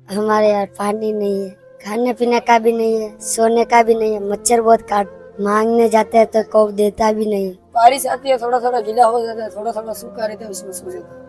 हमारे यहाँ पानी नहीं है, खाने पीने का भी नहीं है, सोने का भी नहीं है। मच्छर बहुत काट, मांगने जाते हैं तो कोई देता भी नहीं है। बारिश आती है, थोड़ा थोड़ा गीला हो जाता है, थोड़ा थोड़ा सूखा रहता है, उसमें सो जाता है।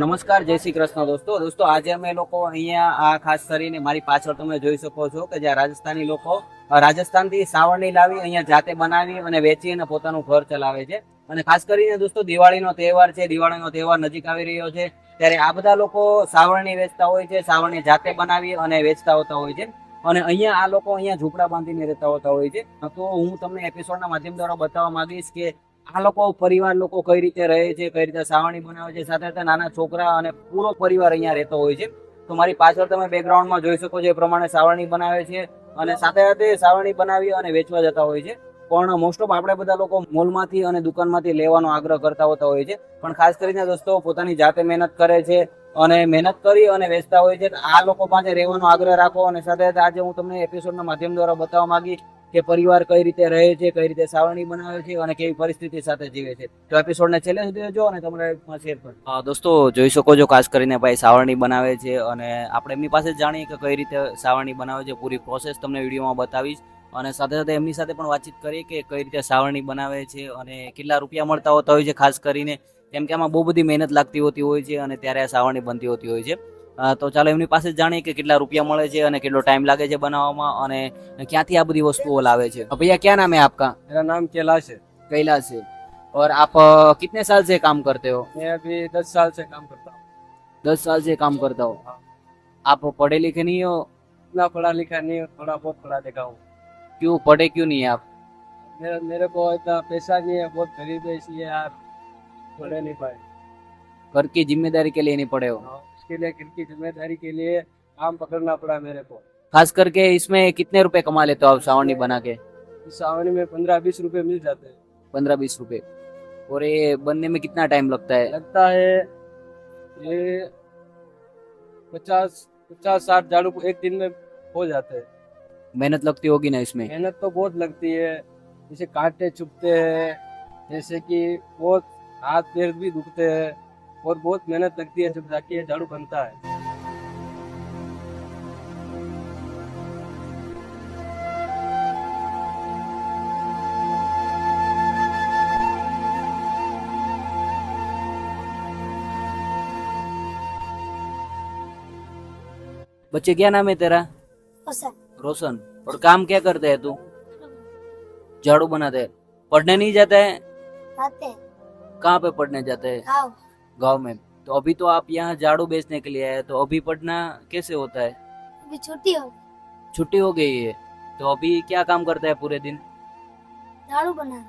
નમસ્કાર, જય શ્રી કૃષ્ણ દોસ્તો આજે અમે લોકો અહીંયા આ ખાસ કરીને મારી પાછળ તમે જોઈ શકો છો કે જ્યાં રાજસ્થાની લોકો રાજસ્થાનથી સાવરણી લાવી અહીંયા જાતે બનાવી અને વેચી અને પોતાનું ઘર ચલાવે છે. અને ખાસ કરીને દોસ્તો દિવાળીનો તહેવાર છે, દિવાળીનો તહેવાર નજીક આવી રહ્યો છે, ત્યારે આ બધા લોકો સાવરણી વેચતા હોય છે, સાવરણી જાતે બનાવી અને વેચતા હોતા હોય છે. અને અહીંયા આ લોકો અહીંયા ઝૂંપડા બાંધીને રહેતા હોતા હોય છે. તો હું તમને એપિસોડના માધ્યમ દ્વારા બતાવવા માંગીશ કે આ લોકો પરિવાર લોકો કઈ રીતે રહે છે, કઈ રીતે સાવરણી બનાવે છે, સાથે સાથે નાના છોકરા અને પૂરો પરિવાર અહીંયા રહેતો હોય છે. તો મારી પાછળ તમે બેકગ્રાઉન્ડમાં જોઈ શકો છો એ પ્રમાણે સાવરણી બનાવે છે અને સાથે સાથે સાવરણી બનાવી અને વેચવા જતા હોય છે. પણ મોસ્ટ ઓફ આપણે બધા લોકો મોલમાંથી અને દુકાનમાંથી લેવાનો આગ્રહ કરતા હોતા હોય છે, પણ ખાસ કરીને દોસ્તો પોતાની જાતે મહેનત કરે છે અને મહેનત કરી અને વેચતા હોય છે. આ લોકો પાસે રહેવાનો આગ્રહ રાખો અને સાથે સાથે આજે હું તમને એપિસોડના માધ્યમ દ્વારા બતાવવા માંગીશ કે પરિવાર કઈ રીતે રહે છે, કઈ રીતે સાવરણી બનાવે છે અને કેવી પરિસ્થિતિ સાથે જીવે છે. તો એપિસોડને છેલ્લે સુધી જોજો અને તમારા શેર કરો. દોસ્તો જોઈ શકો છો ખાસ કરીને ભાઈ સાવરણી બનાવે છે અને આપણે એમની પાસે જ જાણીએ કે કઈ રીતે સાવરણી બનાવે છે. પૂરી પ્રોસેસ તમને વિડીયોમાં બતાવીશ અને સાથે સાથે એમની સાથે પણ વાતચીત કરીએ કે કઈ રીતે સાવરણી બનાવે છે અને કેટલા રૂપિયા મળતા હોતા હોય છે. ખાસ કરીને કેમ કે આમાં બહુ બધી મહેનત લાગતી હોતી હોય છે અને ત્યારે આ સાવરણી બનતી હોતી હોય છે. તો ચાલો એમની પાસે જ જાણીએ કે કેટલા રૂપિયા મળે છે અને કેટલો ટાઈમ લાગે છે બનાવવામાં અને ક્યાંથી આ બધી वस्तुओं लावे છે. भैया क्या नाम है आपका? मेरा नाम कैलाश है। कैलाश है. और आप कितने साल से काम करते हो? मैं अभी 10 साल से काम करता हूँ। 10 साल से काम करता हो. आप पढ़े लिखे नहीं हो? इतना पढ़ा लिखा नहीं, थोड़ा बहुत पढ़ा लिखा हूँ। क्यों पढ़े क्यों नहीं है आप? मेरे को इतना पैसा नहीं है, बहुत गरीब है, इसलिए आप पढ़ नहीं पाए। घर की जिम्मेदारी के लिए नहीं पढ़े हो? इसके लिए घर की जिम्मेदारी के लिए काम पकड़ना पड़ा मेरे को। खास करके इसमें कितने रुपए कमा लेते हो आप सावरणी बना के? इस सावनी में 15-20 रुपए मिल जाते हैं। 15-20 रुपए. और ये बनने में कितना टाइम लगता है? लगता है ये 50-60 झाड़ू एक दिन में हो जाते हैं। मेहनत लगती होगी ना इसमें? मेहनत तो बहुत लगती है, जैसे कांटे चुभते हैं, जैसे कि बहुत हाथ पैर भी दुखते हैं और बहुत मेहनत लगती है जब जाके ये झाड़ू बनता है। बच्चे क्या नाम है तेरा? रोशन, रोशन. और काम क्या करते है तू? झाड़ू बनाते है. पढ़ने नहीं जाता है? आते हैं कहाँ पे पढ़ने जाते हैं? गाँव। गांव में. तो अभी तो आप यहाँ झाड़ू बेचने के लिए आए, तो अभी पढ़ना कैसे होता है? अभी छुट्टी हो, छुट्टी हो गई है. तो अभी क्या काम करता है पूरे दिन? झाड़ू बनाने।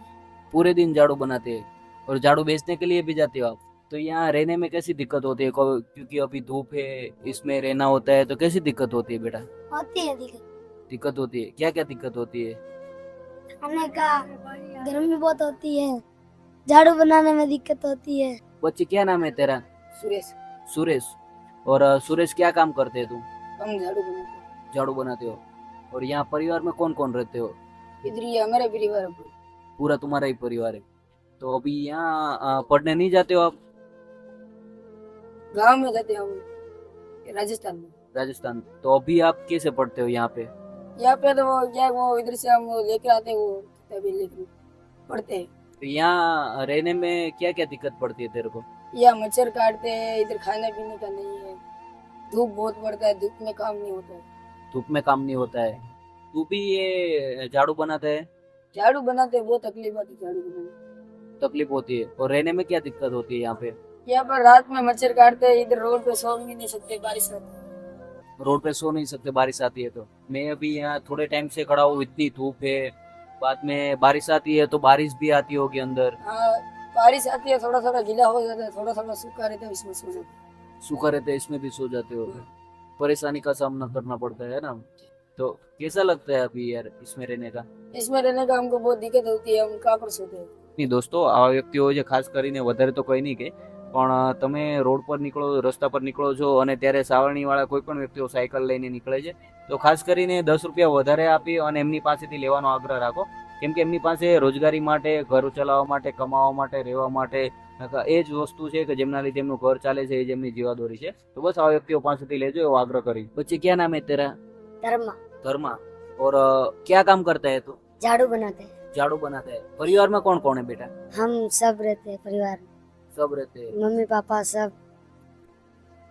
पूरे दिन झाड़ू बनाते हैं. और झाड़ू बेचने के लिए भी जाते हो आप? तो यहाँ रहने में कैसी दिक्कत होती है? क्योंकि अभी धूप है, इसमें रहना होता है, तो कैसी दिक्कत होती है बेटा? होती है दिक्कत, दिक्कत होती है. क्या क्या दिक्कत होती है? खाने का, गर्मी बहुत होती है, झाड़ू बनाने में दिक्कत होती है। बच्चे क्या नाम है तेरा? सुरेश, सुरेश. और सुरेश क्या काम करते है तू? हम झाड़ू बनाते हैं। झाड़ू बनाते हो. और यहाँ परिवार में कौन कौन रहते हो? इधर ही हमारे परिवार है। पूरा तुम्हारा ही परिवार है. तो अभी यहाँ पढ़ने नहीं जाते हो आप? गांव में जाते हैं हम, राजस्थान में। राजस्थान. तो अभी आप कैसे पढ़ते हो यहाँ पे? यहाँ पे तो वो इधर से हम लेके आते हैं, वो किताबें लेके पढ़ते हैं। तो यहाँ रहने में क्या क्या दिक्कत पड़ती है तेरे को? यहाँ मच्छर काटते हैं, इधर खाने पीने का नहीं है, धूप बहुत पड़ता है, धूप में काम नहीं होता है। धूप में काम नहीं होता है. तू भी ये झाड़ू बनाता है? झाड़ू बनाते हैं, बहुत तकलीफ आती है झाड़ू बनाने। तकलीफ होती है. और रहने में क्या दिक्कत होती है यहाँ पे? यहाँ पर रात में मच्छर काटते हैं, इधर रोड पे सो भी नहीं सकते, बारिश आती है। रोड पे सो नहीं सकते बारिश आती है तो. मैं अभी यहाँ थोड़े टाइम से खड़ा हूँ, इतनी धूप है, बाद में बारिश आती है तो बारिश भी आती होगी अंदर. हाँ, बारिश आती है, थोड़ा थोड़ा गीला हो जाता है, थोड़ा थोड़ा सूखा रहता है, इसमें सो जाते हैं। सूखा रहता है, इसमें भी सो जाते हो. परेशानी का सामना करना पड़ता है ना. तो कैसा लगता है अभी यार इसमें रहने का? इसमें रहने का हमको बहुत दिक्कत होती है, हम कहाँ पर सोते हैं। नहीं दोस्तों, આ વ્યક્તિઓ જે ખાસ કરીને વધારે તો કંઈ નહીં કે, પણ તમે રોડ પર નીકળો, રસ્તા પર નીકળો છો અને ત્યારે સાવરણીવાળા કોઈ પણ વ્યક્તિઓ સાયકલ લઈને નીકળે છે, તો ખાસ કરીને 10 રૂપિયા વધારે આપી અને એમની પાસેથી લેવાનો આગ્રહ રાખો. કેમ કે એમની પાસે રોજગારી માટે, ઘર ચલાવવા માટે, કમાવા માટે, રહેવા માટે એ જ વસ્તુ છે કે જેમના લીધે એમનું ઘર ચાલે છે, એ જ એમની જીવાદોરી છે. તો બસ આ વ્યક્તિઓ પાસેથી લેજો એવો આગ્રહ કરી. પછી ક્યાં નામ હે તેરા? धर्मा धर्मा. और क्या काम करता है तू? झाड़ू बनाते हैं। झाड़ू बनाता है. परिवार में कौन कौन है बेटा? हम सब रहते हैं परिवार में, सब रहते हैं. मम्मी पापा सब।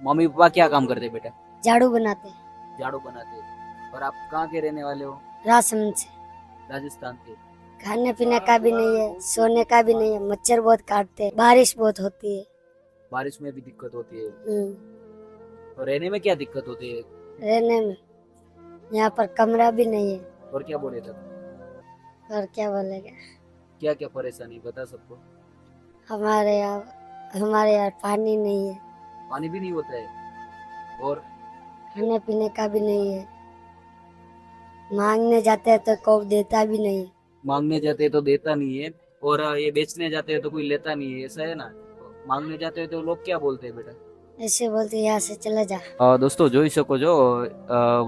मम्मी पापा क्या काम करते हैं बेटा? झाड़ू बनाते हैं। झाड़ू बनाते हैं. और आप कहाँ के रहने वाले हो? राजसमंद से। राजस्थान के. खाने पीने का भी नहीं है, सोने का भी नहीं है, मच्छर बहुत काटते हैं, बारिश बहुत होती है। बारिश में भी दिक्कत होती है. हम्म, और रहने में क्या दिक्कत होती है? रहने में यहाँ पर कमरा भी नहीं है। और क्या बोले थे? और क्या बोलेगा, क्या क्या परेशानी बता सबको. हमारे यहाँ पानी नहीं है, पानी भी नहीं होता है. और खाने पीने का भी नहीं है, मांगने जाते हैं तो कोई देता भी नहीं है। मांगने जाते हैं तो देता नहीं है, और ये बेचने जाते हैं तो कोई लेता नहीं है, ऐसा है ना. मांगने जाते हैं तो लोग क्या बोलते हैं बेटा? ऐसे बोलते यहाँ से चला जा। દોસ્તો જોઈ શકો છો,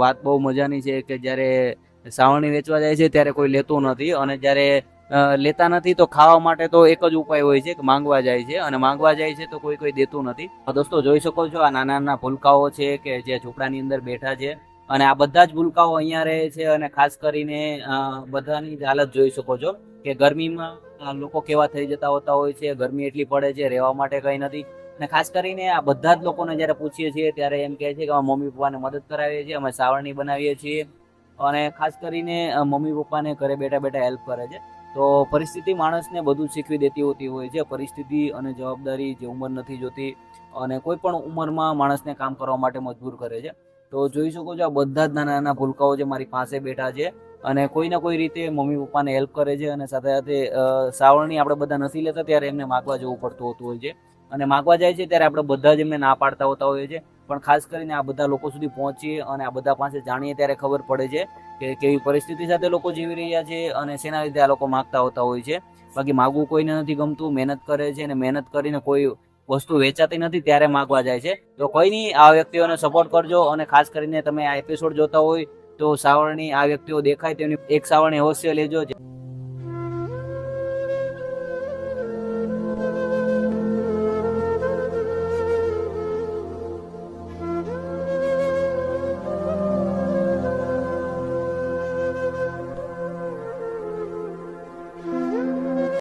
વાત બહુ મજાની છે કે જ્યારે સાવરણી વેચવા જાય છે ત્યારે કોઈ લેતું નથી, અને જ્યારે લેતા નથી તો ખાવા માટે તો એક જ ઉપાય હોય છે કે માંગવા જાય છે, અને માંગવા જાય છે તો કોઈ દેતું નથી. દોસ્તો જોઈ શકો છો, આ નાના નાના ભૂલકાઓ છે કે જે ઝૂંપડાની અંદર બેઠા છે, અને આ બધા જ ભૂલકાઓ અહીંયા રહે છે. અને ખાસ કરીને બધાની જ હાલત જોઈ શકો છો કે ગરમીમાં લોકો કેવા થઈ જતા હોતા હોય છે. ગરમી એટલી પડે છે, રહેવા માટે કંઈ નથી. અને ખાસ કરીને આ બધા જ લોકોને જ્યારે પૂછીએ છીએ ત્યારે એમ કહે છે કે અમે મમ્મી પપ્પાને મદદ કરાવીએ છીએ, અમે સાવરણી બનાવીએ છીએ, અને ખાસ કરીને મમ્મી પપ્પાને ઘરે બેઠા બેઠા હેલ્પ કરે છે. તો પરિસ્થિતિ માણસને બધું શીખવી દેતી હોતી હોય છે. પરિસ્થિતિ અને જવાબદારી જે ઉંમર નથી જોતી, અને કોઈ પણ ઉંમરમાં માણસને કામ કરવા માટે મજબૂર કરે છે. તો જોઈ શકો છો, આ બધા જ નાના નાના ભૂલકાઓ જે મારી પાસે બેઠા છે, અને કોઈ ના કોઈ રીતે મમ્મી પપ્પાને હેલ્પ કરે છે. અને સાથે સાથે સાવરણી આપણે બધા નથી લેતા ત્યારે એમને માગવા જવું પડતું હોતું હોય છે, અને માગવા જાય છે ત્યારે આપણે બધા જ એમને ના પાડતા હોતા હોઈએ છીએ. પણ ખાસ કરીને આ બધા લોકો સુધી પહોંચીએ અને આ બધા પાસે જાણીએ ત્યારે ખબર પડે છે કે કેવી પરિસ્થિતિ સાથે લોકો જીવી રહ્યા છે, અને શેના લીધે આ લોકો માગતા હોતા હોય છે. બાકી માગવું કોઈને નથી ગમતું, મહેનત કરે છે, અને મહેનત કરીને કોઈ વસ્તુ વેચાતી નથી ત્યારે માગવા જાય છે. તો કોઈ નહીં, આ વ્યક્તિઓને સપોર્ટ કરજો. અને ખાસ કરીને તમે આ એપિસોડ જોતા હોય તો સાવરણી આ વ્યક્તિઓ દેખાય તેની એક સાવરણી અવશ્ય લેજો.